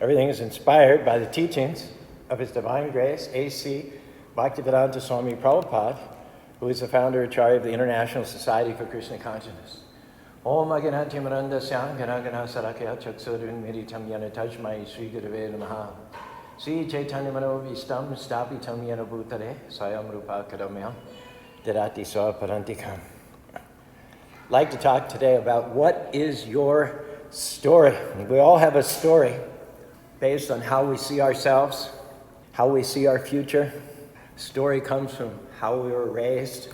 Everything is inspired by the teachings of His Divine Grace, A.C. Bhaktivedanta Swami Prabhupada, who is the founder and Acharya of the International Society for Krishna Consciousness. Om Aganati Maranda Syam Ganagana Sarakya Chaksurin Miritam Yana Tajmai Sri Gurave Namaha Sri Chaitanya Mano Vistam Stapitam Yana Bhutare Sayam Rupa Kadamyam Dirati Swa Parantikam. I'd like to talk today about what is your story. We all have a story based on how we see ourselves, how we see our future. Story comes from how we were raised,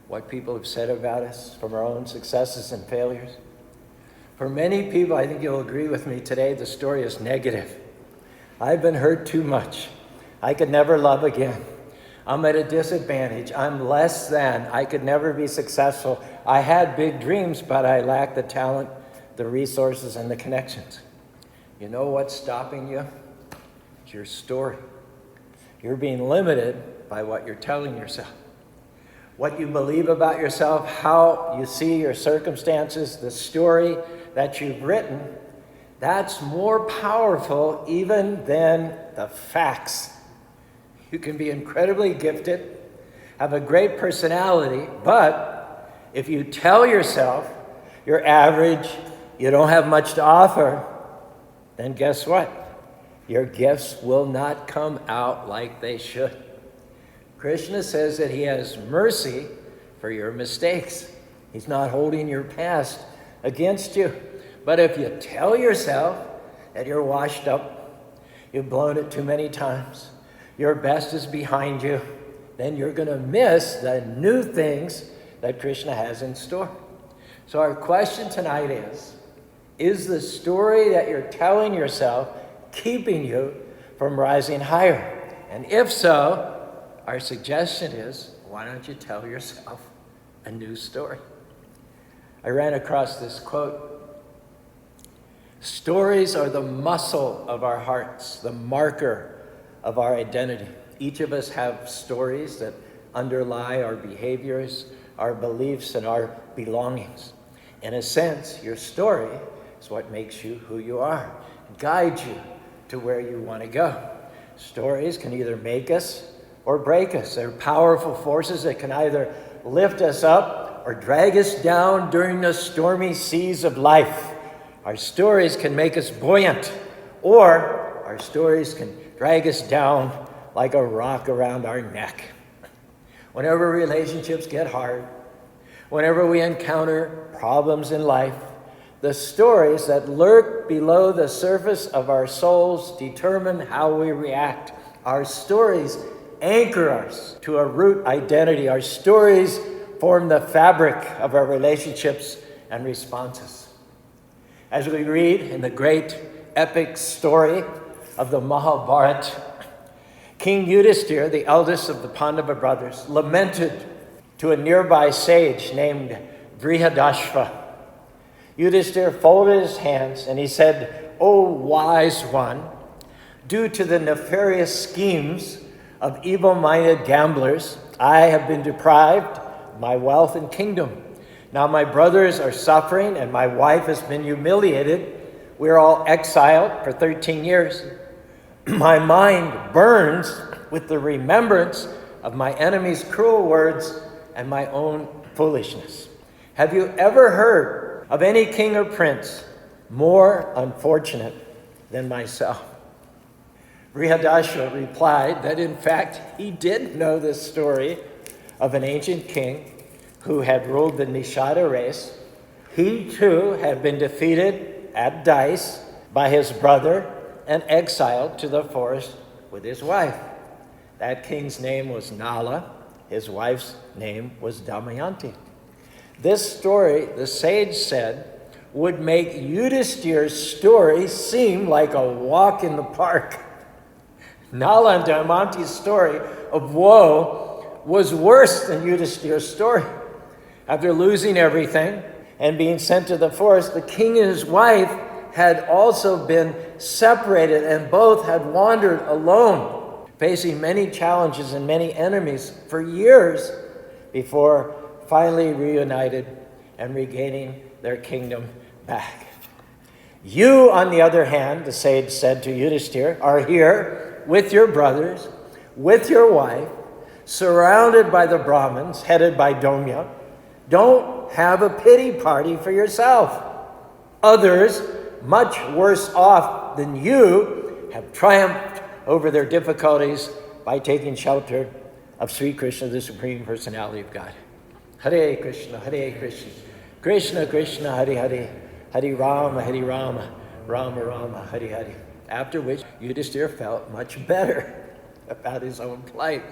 what people have said about us, from our own successes and failures. For many people, I think you'll agree with me today, the story is negative. I've been hurt too much. I could never love again. I'm at a disadvantage. I'm less than. I could never be successful. I had big dreams, but I lacked the talent, the resources, and the connections. You know what's stopping you? It's your story. You're being limited by what you're telling yourself. What you believe about yourself, how you see your circumstances, the story that you've written, that's more powerful even than the facts. You can be incredibly gifted, have a great personality, but if you tell yourself you're average, you don't have much to offer, then guess what? Your gifts will not come out like they should. Krishna says that he has mercy for your mistakes. He's not holding your past against you. But if you tell yourself that you're washed up, you've blown it too many times, your best is behind you, then you're going to miss the new things that Krishna has in store. So our question tonight is the story that you're telling yourself keeping you from rising higher? And if so, our suggestion is, why don't you tell yourself a new story? I ran across this quote. Stories are the muscle of our hearts, the marker of our identity. Each of us have stories that underlie our behaviors, our beliefs, and our belongings. In a sense, your story is what makes you who you are, guides you to where you want to go. Stories can either make us or break us. They're powerful forces that can either lift us up or drag us down during the stormy seas of life. Our stories can make us buoyant, or our stories can drag us down like a rock around our neck. Whenever relationships get hard, whenever we encounter problems in life, the stories that lurk below the surface of our souls determine how we react. Our stories anchor us to a root identity. Our stories form the fabric of our relationships and responses. As we read in the great epic story of the Mahabharata, King Yudhishthira, the eldest of the Pandava brothers, lamented to a nearby sage named Brihadashva. Yudhishthira folded his hands and he said, "O wise one, due to the nefarious schemes of evil-minded gamblers, I have been deprived of my wealth and kingdom. Now my brothers are suffering and my wife has been humiliated. We're all exiled for 13 years. My mind burns with the remembrance of my enemy's cruel words and my own foolishness. Have you ever heard of any king or prince more unfortunate than myself?" Brihadashva replied that in fact he did know this story of an ancient king who had ruled the Nishada race. He too had been defeated at dice by his brother and exiled to the forest with his wife. That king's name was Nala. His wife's name was Damayanti. This story, the sage said, would make Yudhishthira's story seem like a walk in the park. Nala and Damayanti's story of woe was worse than Yudhishthira's story. After losing everything and being sent to the forest, the king and his wife had also been separated and both had wandered alone, facing many challenges and many enemies for years before finally reunited and regaining their kingdom back. You, on the other hand, the sage said to Yudhishthira, are here with your brothers, with your wife, surrounded by the Brahmins, headed by Domya. Don't have a pity party for yourself. Others, much worse off than you, have triumphed over their difficulties by taking shelter of Sri Krishna, the Supreme Personality of God. Hare Krishna, Krishna Krishna, Hare Hare, Hare Rama, Rama Rama, Hare Hare. After which Yudhishthira felt much better about his own plight.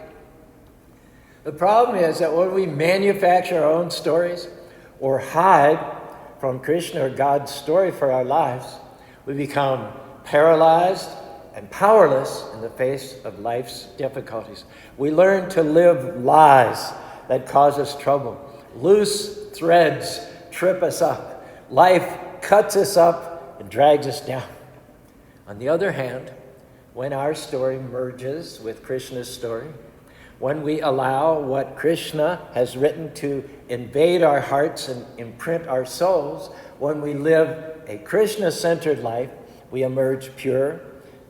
The problem is that when we manufacture our own stories or hide from Krishna or God's story for our lives, we become paralyzed and powerless in the face of life's difficulties. We learn to live lies that cause us trouble. Loose threads trip us up. Life cuts us up and drags us down. On the other hand, when our story merges with Krishna's story, when we allow what Krishna has written to invade our hearts and imprint our souls, when we live a Krishna-centered life, we emerge pure,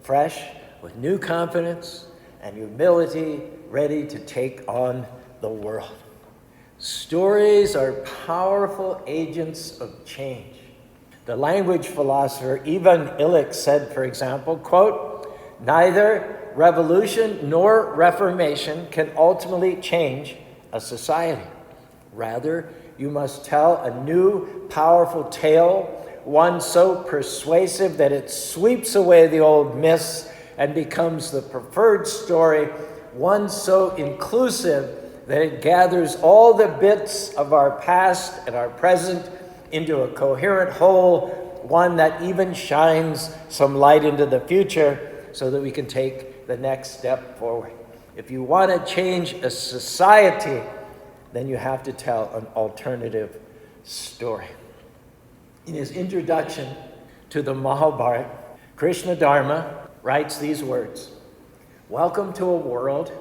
fresh, with new confidence and humility, ready to take on the world. Stories are powerful agents of change. The language philosopher Ivan Illich said, for example, quote, neither revolution nor reformation can ultimately change a society. Rather, you must tell a new, powerful tale, one so persuasive that it sweeps away the old myths and becomes the preferred story, one so inclusive that it gathers all the bits of our past and our present into a coherent whole, one that even shines some light into the future so that we can take the next step forward. If you want to change a society, then you have to tell an alternative story. In his introduction to the Mahabharata, Krishna Dharma writes these words: welcome to a world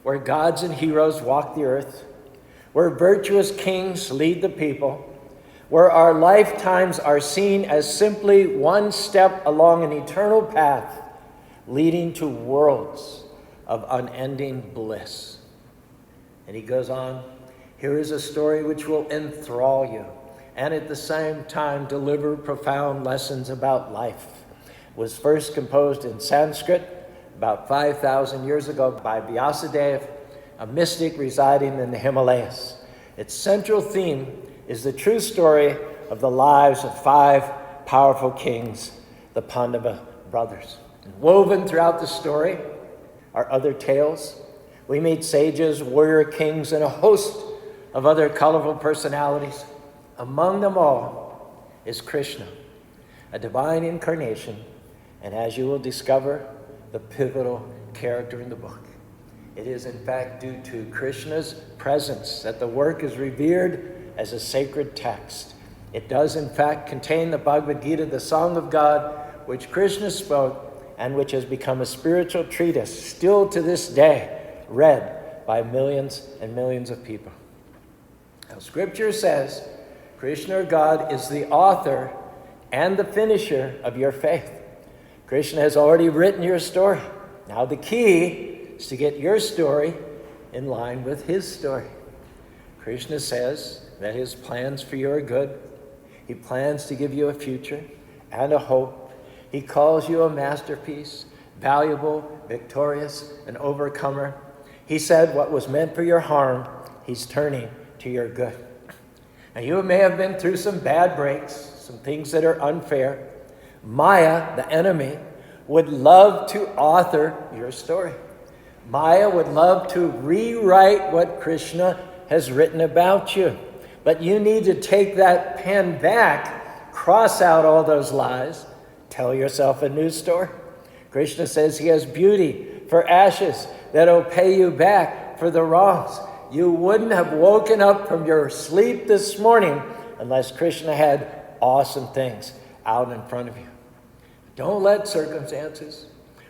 where gods and heroes walk the earth, where virtuous kings lead the people, where our lifetimes are seen as simply one step along an eternal path leading to worlds of unending bliss. And he goes on, here is a story which will enthrall you and at the same time deliver profound lessons about life. It was first composed in Sanskrit about 5,000 years ago by Vyasadeva, a mystic residing in the Himalayas. Its central theme is the true story of the lives of 5 powerful kings, the Pandava brothers. And woven throughout the story are other tales. We meet sages, warrior kings, and a host of other colorful personalities. Among them all is Krishna, a divine incarnation, and as you will discover, the pivotal character in the book. It is in fact due to Krishna's presence that the work is revered as a sacred text. It does in fact contain the Bhagavad Gita, the Song of God, which Krishna spoke and which has become a spiritual treatise still to this day read by millions and millions of people. Now, Scripture says Krishna or God is the author and the finisher of your faith. Krishna has already written your story. Now the key is to get your story in line with his story. Krishna says that his plans for you are good. He plans to give you a future and a hope. He calls you a masterpiece, valuable, victorious, an overcomer. He said what was meant for your harm, he's turning to your good. Now you may have been through some bad breaks, some things that are unfair. Maya, the enemy, would love to author your story. Maya would love to rewrite what Krishna has written about you. But you need to take that pen back, cross out all those lies, tell yourself a new story. Krishna says he has beauty for ashes that'll pay you back for the wrongs. You wouldn't have woken up from your sleep this morning unless Krishna had awesome things out in front of you. Don't let circumstances,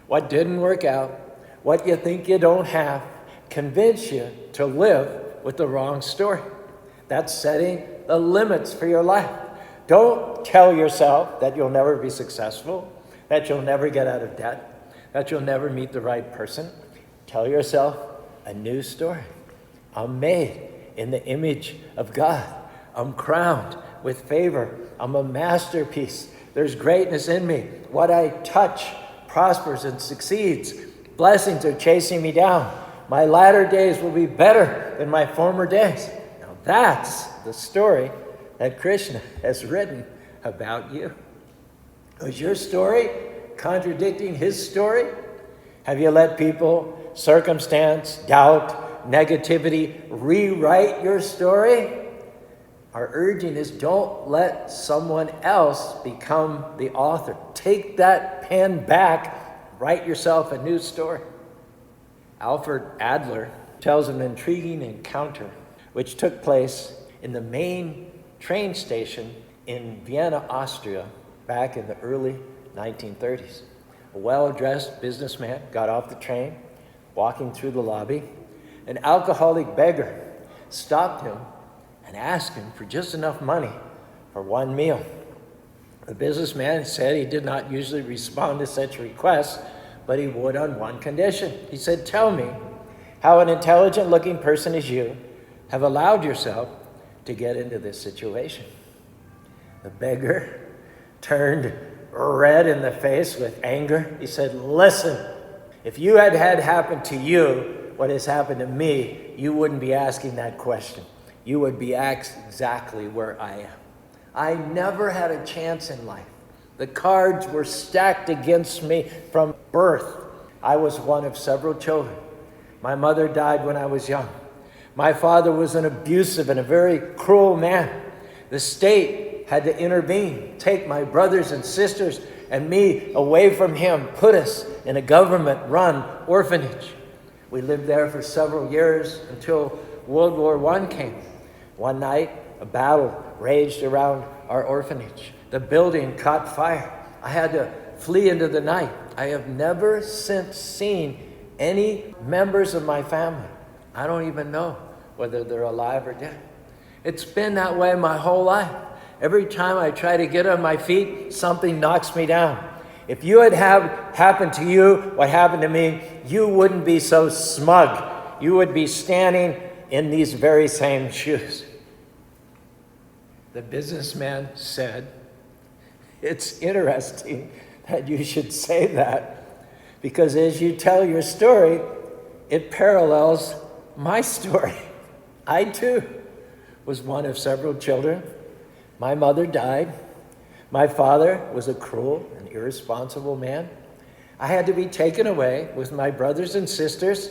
what didn't work out, what you think you don't have, convince you to live with the wrong story. That's setting the limits for your life. Don't tell yourself that you'll never be successful, that you'll never get out of debt, that you'll never meet the right person. Tell yourself a new story. I'm made in the image of God. I'm crowned with favor. I'm a masterpiece. There's greatness in me. What I touch prospers and succeeds. Blessings are chasing me down. My latter days will be better than my former days. Now that's the story that Krishna has written about you. Was your story contradicting his story? Have you let people, circumstance, doubt, negativity rewrite your story? Our urging is don't let someone else become the author. Take that pen back, write yourself a new story. Alfred Adler tells an intriguing encounter which took place in the main train station in Vienna, Austria, back in the early 1930s. A well-dressed businessman got off the train, walking through the lobby. An alcoholic beggar stopped him and asked him for just enough money for one meal. The businessman said he did not usually respond to such requests, but he would on one condition. He said, "Tell me how an intelligent-looking person as you have allowed yourself to get into this situation." The beggar turned red in the face with anger. He said, "Listen, if you had happened to you what has happened to me, you wouldn't be asking that question. You would be asked exactly where I am. I never had a chance in life. The cards were stacked against me from birth. I was one of several children. My mother died when I was young. My father was an abusive and a very cruel man. The state had to intervene, take my brothers and sisters and me away from him, put us in a government-run orphanage. We lived there for several years until World War I came. One night, a battle raged around our orphanage. The building caught fire. I had to flee into the night. I have never since seen any members of my family. I don't even know whether they're alive or dead. It's been that way my whole life. Every time I try to get on my feet, something knocks me down. If you had happened to you what happened to me, you wouldn't be so smug. You would be standing in these very same shoes." The businessman said, "It's interesting that you should say that, because as you tell your story, it parallels my story. I too was one of several children. My mother died. My father was a cruel and irresponsible man. I had to be taken away with my brothers and sisters.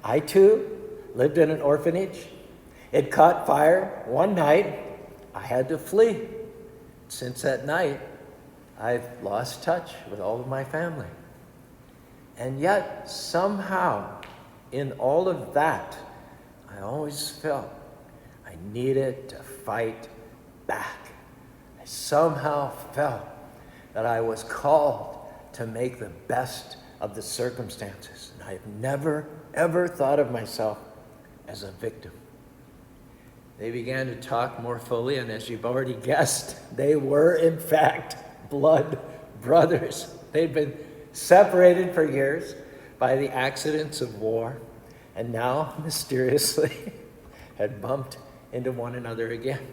I too lived in an orphanage. It caught fire one night. I had to flee. Since that night, I've lost touch with all of my family. And yet, somehow, in all of that, I always felt I needed to fight back. I somehow felt that I was called to make the best of the circumstances. And I've never, ever thought of myself as a victim." They began to talk more fully, and as you've already guessed, they were, in fact, blood brothers. They'd been separated for years by the accidents of war, and now, mysteriously, had bumped into one another again.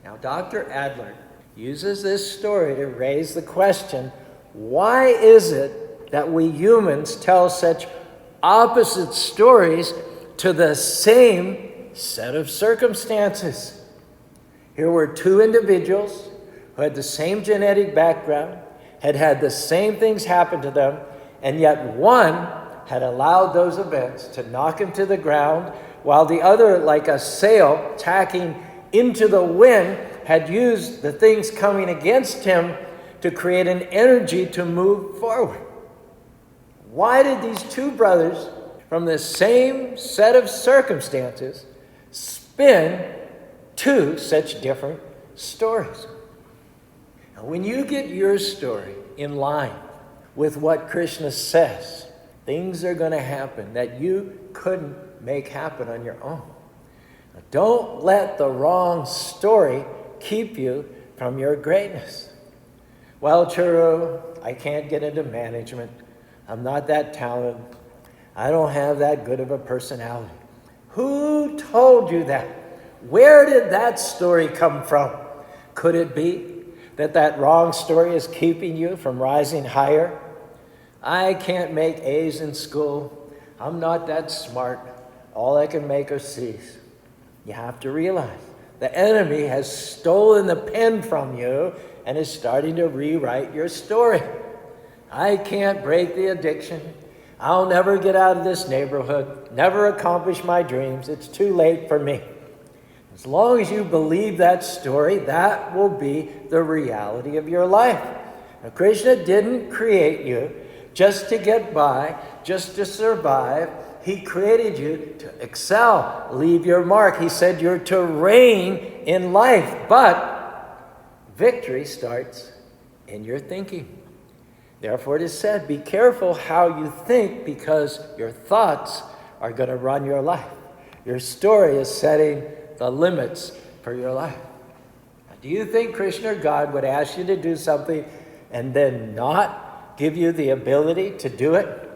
Now, Dr. Adler uses this story to raise the question, why is it that we humans tell such opposite stories to the same set of circumstances? Here were two individuals who had the same genetic background, had had the same things happen to them, and yet one had allowed those events to knock him to the ground, while the other, like a sail tacking into the wind, had used the things coming against him to create an energy to move forward. Why did these two brothers from the same set of circumstances spin two such different stories? Now, when you get your story in line with what Krishna says, things are going to happen that you couldn't make happen on your own. Now, don't let the wrong story keep you from your greatness. Well, Caru, I can't get into management. I'm not that talented. I don't have that good of a personality. Who told you that? Where did that story come from? Could it be that that wrong story is keeping you from rising higher? I can't make A's in school. I'm not that smart. All I can make are C's. You have to realize the enemy has stolen the pen from you and is starting to rewrite your story. I can't break the addiction. I'll never get out of this neighborhood, never accomplish my dreams. It's too late for me. As long as you believe that story, that will be the reality of your life. Now, Krishna didn't create you just to get by, just to survive. He created you to excel, leave your mark. He said you're to reign in life, but victory starts in your thinking. Therefore, it is said, be careful how you think, because your thoughts are going to run your life. Your story is setting the limits for your life. Now, do you think Krishna, God, would ask you to do something and then not give you the ability to do it?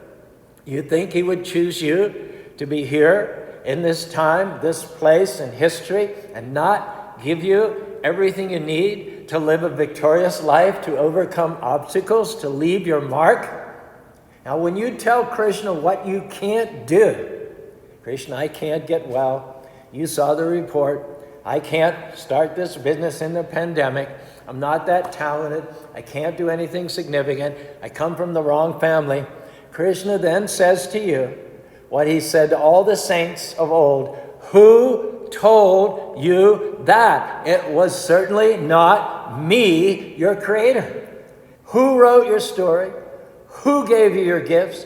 You think he would choose you to be here in this time, this place in history, and not give you everything you need to live a victorious life, to overcome obstacles, to leave your mark? Now, when you tell Krishna what you can't do, Krishna, I can't get well. You saw the report. I can't start this business in the pandemic. I'm not that talented. I can't do anything significant. I come from the wrong family. Krishna then says to you what he said to all the saints of old. Who told you that? It was certainly not me, your creator. Who wrote your story? Who gave you your gifts?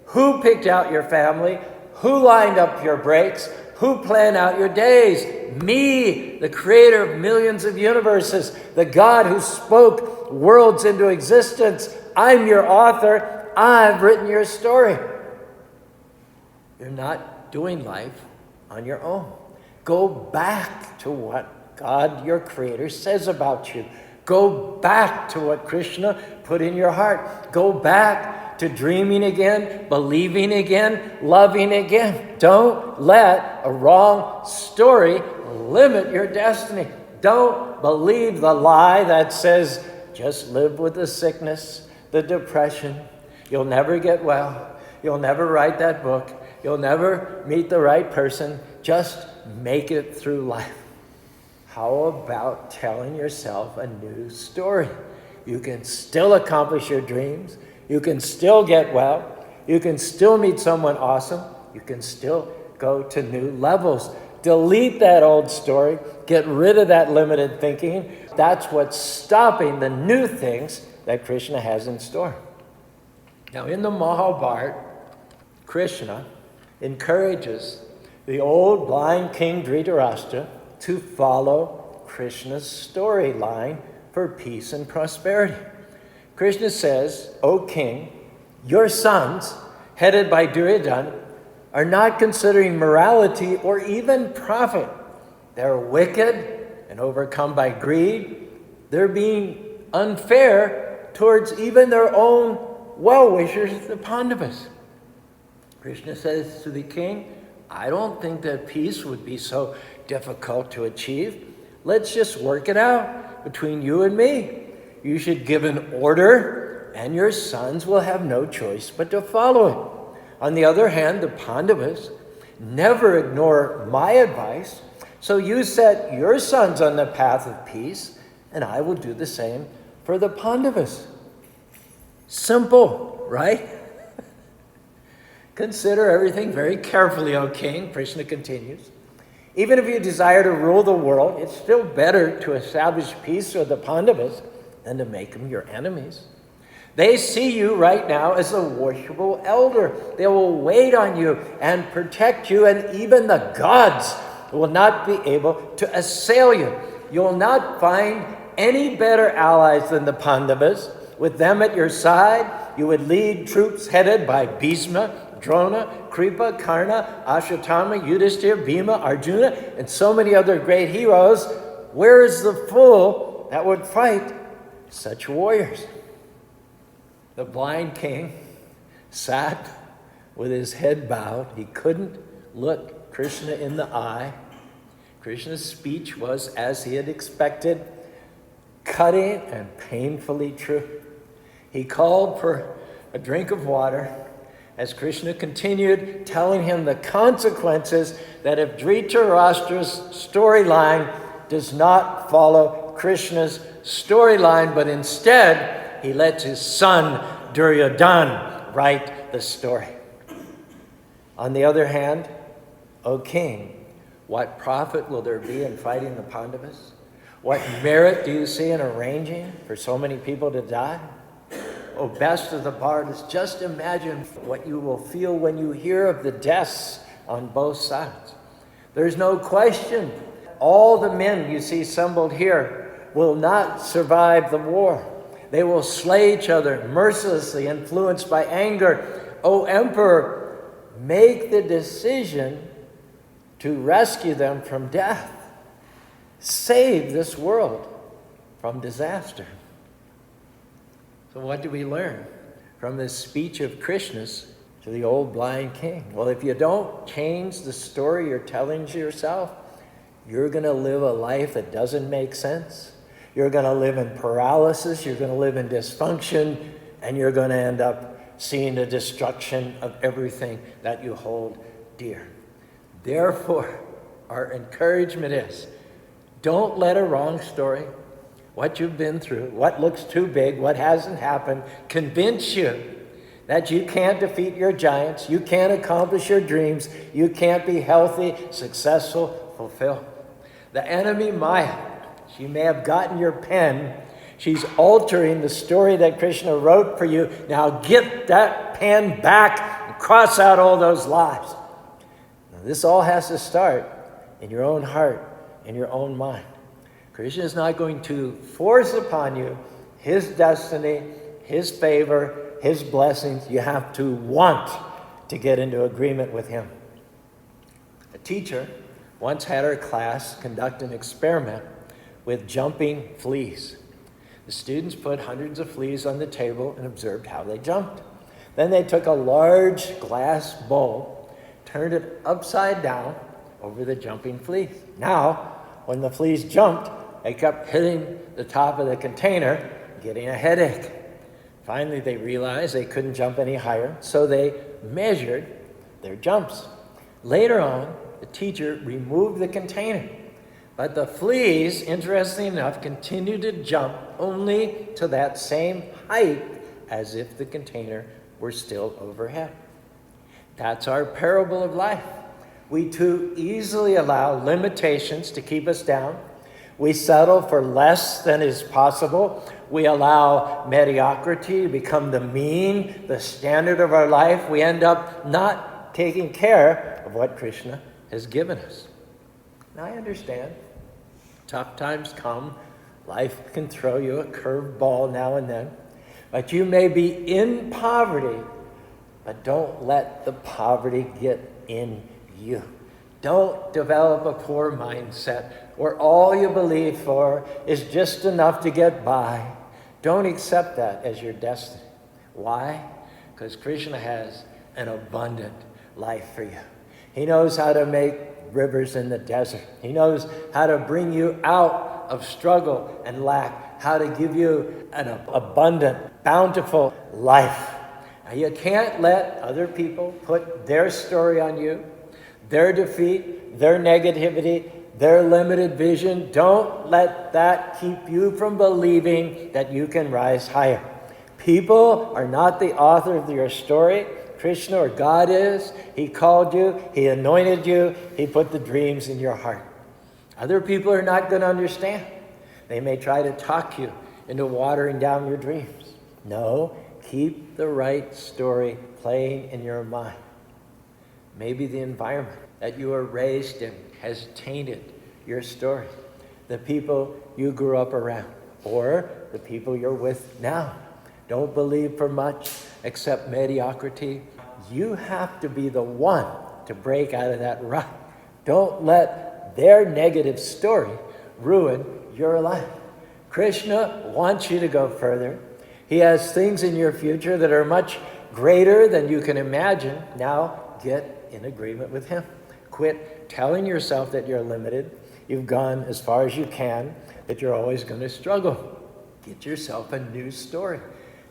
Who picked out your family? Who lined up your breaks? Who planned out your days? Me, the creator of millions of universes, the God who spoke worlds into existence. I'm your author. I've written your story. You're not doing life on your own. Go back to what God, your creator, says about you. Go back to what Krishna put in your heart. Go back to dreaming again, believing again, loving again. Don't let a wrong story limit your destiny. Don't believe the lie that says, just live with the sickness, the depression. You'll never get well. You'll never write that book. You'll never meet the right person. Just make it through life. How about telling yourself a new story? You can still accomplish your dreams. You can still get well. You can still meet someone awesome. You can still go to new levels. Delete that old story. Get rid of that limited thinking. That's what's stopping the new things that Krishna has in store. Now, in the Mahabharata, Krishna encourages the old blind king Dhritarashtra to follow Krishna's storyline for peace and prosperity. Krishna says, O king, your sons, headed by Duryodhana, are not considering morality or even profit. They're wicked and overcome by greed. They're being unfair towards even their own well-wishers, the Pandavas. Krishna says to the king, I don't think that peace would be so difficult to achieve. Let's just work it out between you and me. You should give an order, and your sons will have no choice but to follow it. On the other hand, the Pandavas never ignore my advice, so you set your sons on the path of peace, and I will do the same for the Pandavas. Simple, right? Consider everything very carefully, O king, Krishna continues. Even if you desire to rule the world, it's still better to establish peace with the Pandavas than to make them your enemies. They see you right now as a worshipful elder. They will wait on you and protect you, and even the gods will not be able to assail you. You'll not find any better allies than the Pandavas. With them at your side, you would lead troops headed by Bhisma, Drona, Kripa, Karna, Ashwatthama, Yudhishthira, Bhima, Arjuna, and so many other great heroes. Where is the fool that would fight such warriors. The blind king sat with his head bowed. He couldn't look Krishna in the eye. Krishna's speech was, as he had expected, cutting and painfully true. He called for a drink of water as Krishna continued telling him the consequences that if Dhritarashtra's storyline does not follow Krishna's storyline, but instead he lets his son Duryodhana write the story. On the other hand, O king, what profit will there be in fighting the Pandavas? What merit do you see in arranging for so many people to die? Oh, best of the bards, just imagine what you will feel when you hear of the deaths on both sides. There's no question all the men you see assembled here will not survive the war. They will slay each other mercilessly, influenced by anger. O emperor, make the decision to rescue them from death. Save this world from disaster. So what do we learn from this speech of Krishna's to the old blind king? Well, if you don't change the story you're telling to yourself, you're going to live a life that doesn't make sense. You're going to live in paralysis. You're going to live in dysfunction. And you're going to end up seeing the destruction of everything that you hold dear. Therefore, our encouragement is, don't let a wrong story, what you've been through, what looks too big, what hasn't happened, convince you that you can't defeat your giants, you can't accomplish your dreams, you can't be healthy, successful, fulfilled. The enemy, Maya, she may have gotten your pen. She's altering the story that Krishna wrote for you. Now get that pen back and cross out all those lies. Now, this all has to start in your own heart, in your own mind. Krishna is not going to force upon you his destiny, his favor, his blessings. You have to want to get into agreement with him. A teacher once had her class conduct an experiment with jumping fleece. The students put hundreds of fleas on the table and observed how they jumped. Then they took a large glass bowl, turned it upside down over the jumping fleas. Now, when the fleas jumped, they kept hitting the top of the container, getting a headache. Finally, they realized they couldn't jump any higher, so they measured their jumps. Later on, the teacher removed the container, but the fleas, interestingly enough, continued to jump only to that same height as if the container were still overhead. That's our parable of life. We too easily allow limitations to keep us down. We settle for less than is possible. We allow mediocrity to become the mean, the standard of our life. We end up not taking care of what Krishna has given us. Now, I understand. Tough times come. Life can throw you a curved ball now and then. But you may be in poverty, but don't let the poverty get in you. Don't develop a poor mindset where all you believe for is just enough to get by. Don't accept that as your destiny. Why? Because Krishna has an abundant life for you. He knows how to make rivers in the desert. He knows how to bring you out of struggle and lack, how to give you an abundant, bountiful life. Now, you can't let other people put their story on you, their defeat, their negativity, their limited vision. Don't let that keep you from believing that you can rise higher. People are not the author of your story. Krishna or God is. He called you. He anointed you. He put the dreams in your heart. Other people are not going to understand. They may try to talk you into watering down your dreams. No, keep the right story playing in your mind. Maybe the environment that you were raised in has tainted your story. The people you grew up around, or the people you're with now. Don't believe for much except mediocrity. You have to be the one to break out of that rut. Don't let their negative story ruin your life. Krishna wants you to go further. He has things in your future that are much greater than you can imagine. Now get in agreement with him. Quit telling yourself that you're limited. You've gone as far as you can, that you're always going to struggle. Get yourself a new story.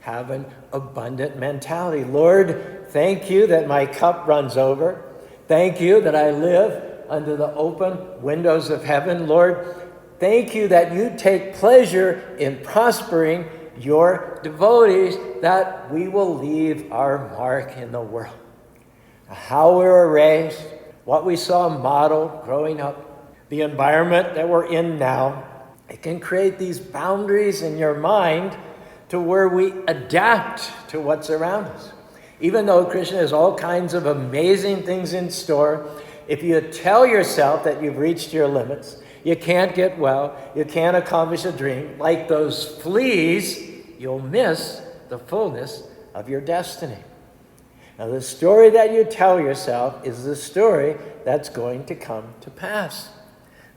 Have an abundant mentality. Lord, thank you that my cup runs over. Thank you that I live under the open windows of heaven. Lord, thank you that you take pleasure in prospering your devotees, that we will leave our mark in the world. How we were raised, what we saw modeled growing up, the environment that we're in now, it can create these boundaries in your mind to where we adapt to what's around us. Even though Krishna has all kinds of amazing things in store, if you tell yourself that you've reached your limits, you can't get well, you can't accomplish a dream, like those fleas, you'll miss the fullness of your destiny. Now, the story that you tell yourself is the story that's going to come to pass.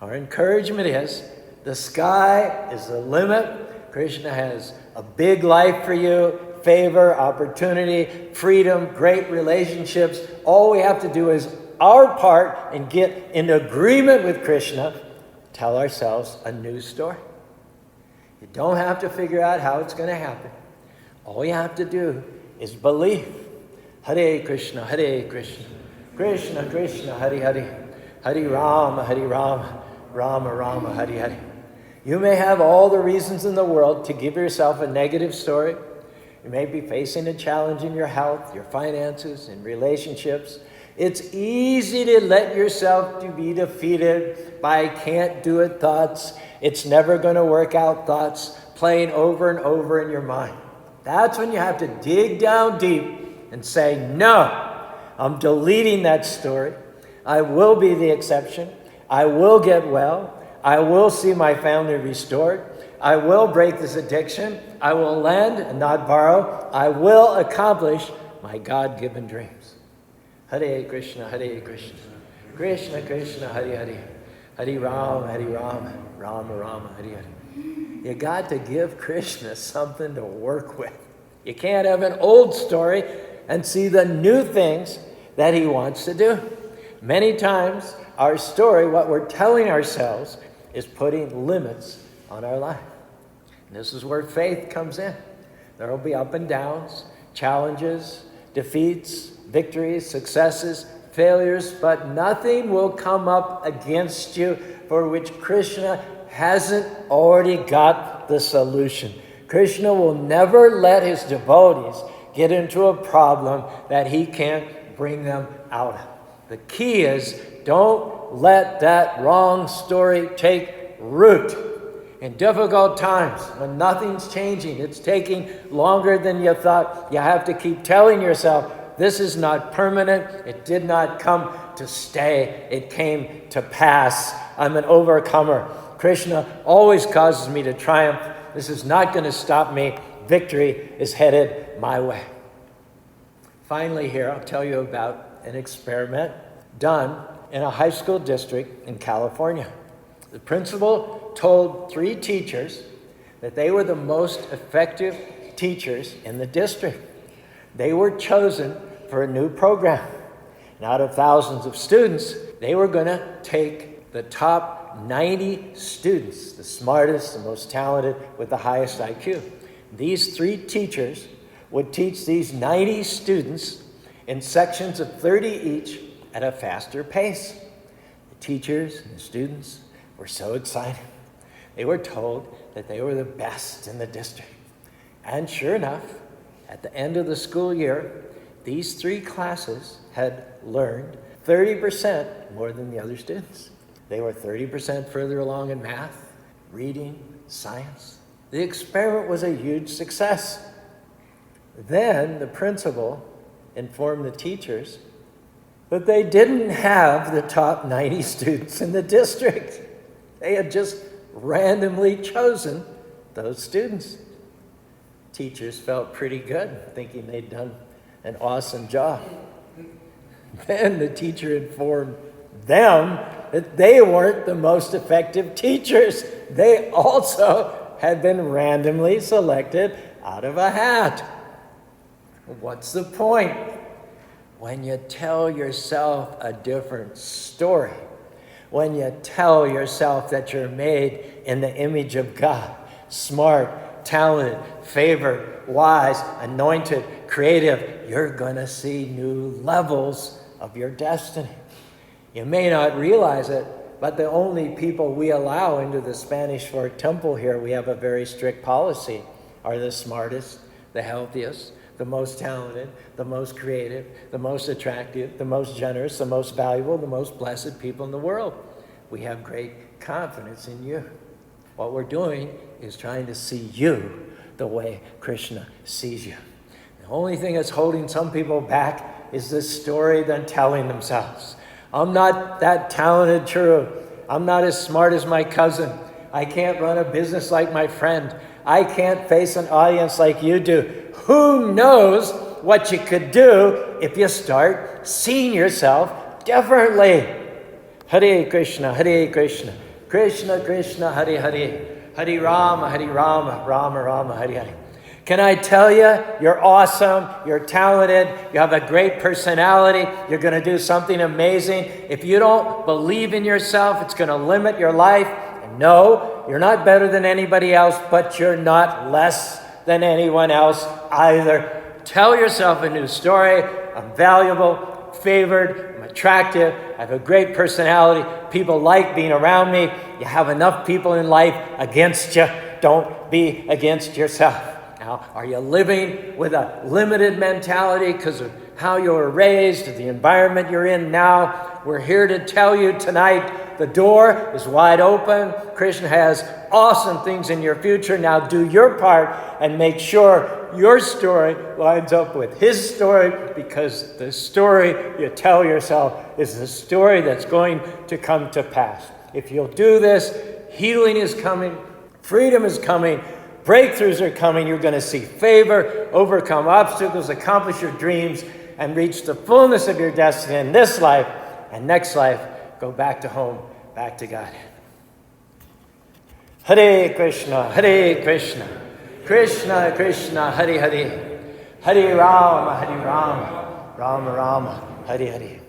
Our encouragement is, the sky is the limit. Krishna has a big life for you, favor, opportunity, freedom, great relationships. All we have to do is our part and get in agreement with Krishna, tell ourselves a new story. You don't have to figure out how it's going to happen. All you have to do is believe. Hare Krishna, Krishna Krishna, Hare Hare, Hare Rama, Rama Rama, Hare Hare. You may have all the reasons in the world to give yourself a negative story. You may be facing a challenge in your health, your finances, in relationships. It's easy to let yourself to be defeated by "I can't do it" thoughts. It's never going to work out thoughts playing over and over in your mind. That's when you have to dig down deep and say, no, I'm deleting that story. I will be the exception. I will get well. I will see my family restored. I will break this addiction. I will lend and not borrow. I will accomplish my God-given dreams. Hare Krishna, Krishna Krishna, Hare Hare, Hare Rama, Rama Rama, Hare Hare. You got to give Krishna something to work with. You can't have an old story and see the new things that he wants to do. Many times, our story, what we're telling ourselves, is putting limits on our life. And this is where faith comes in. There will be up and downs, challenges, defeats, victories, successes, failures, but nothing will come up against you for which Krishna hasn't already got the solution. Krishna will never let his devotees get into a problem that he can't bring them out of. The key is, don't let that wrong story take root. In difficult times, when nothing's changing, it's taking longer than you thought, you have to keep telling yourself, this is not permanent. It did not come to stay. It came to pass. I'm an overcomer. Krishna always causes me to triumph. This is not going to stop me. Victory is headed my way. Finally here, I'll tell you about an experiment done in a high school district in California. The principal told 3 teachers that they were the most effective teachers in the district. They were chosen for a new program. And out of thousands of students, they were going to take the top 90 students, the smartest, the most talented, with the highest IQ. These 3 teachers would teach these 90 students in sections of 30 each at a faster pace. The teachers and the students were so excited. They were told that they were the best in the district. And sure enough, at the end of the school year, these 3 classes had learned 30% more than the other students. They were 30% further along in math, reading, science. The experiment was a huge success. Then the principal informed the teachers that they didn't have the top 90 students in the district. They had just randomly chosen those students. Teachers felt pretty good, thinking they'd done an awesome job. Then the teacher informed them that they weren't the most effective teachers. They also had been randomly selected out of a hat. What's the point? When you tell yourself a different story, when you tell yourself that you're made in the image of God, smart, talented, favored, wise, anointed, creative, you're going to see new levels of your destiny. You may not realize it, but the only people we allow into the Spanish Fort Temple here, we have a very strict policy, are the smartest, the healthiest, the most talented, the most creative, the most attractive, the most generous, the most valuable, the most blessed people in the world. We have great confidence in you. What we're doing is trying to see you the way Krishna sees you. The only thing that's holding some people back is the story they're telling themselves. I'm not that talented, true. I'm not as smart as my cousin. I can't run a business like my friend. I can't face an audience like you do. Who knows what you could do if you start seeing yourself differently? Hare Krishna, Krishna Krishna, Hare Hare, Hare Rama, Rama Rama, Hare Hare. Can I tell you, you're awesome, you're talented, you have a great personality, you're going to do something amazing. If you don't believe in yourself, it's going to limit your life. And no, you're not better than anybody else, but you're not less than anyone else either. Tell yourself a new story. I'm valuable, favored, I'm attractive, I have a great personality, people like being around me. You have enough people in life against you. Don't be against yourself. Now, are you living with a limited mentality because of how you were raised, the environment you're in now? We're here to tell you tonight, the door is wide open. Krishna has awesome things in your future. Now do your part and make sure your story lines up with his story, because the story you tell yourself is the story that's going to come to pass. If you'll do this, healing is coming, freedom is coming, breakthroughs are coming. You're going to see favor, overcome obstacles, accomplish your dreams, and reach the fullness of your destiny in this life and next life. Go back to home, back to God. Hare Krishna, Krishna Krishna, Hare Hare, Hare Rama, Rama Rama, Hare Hare.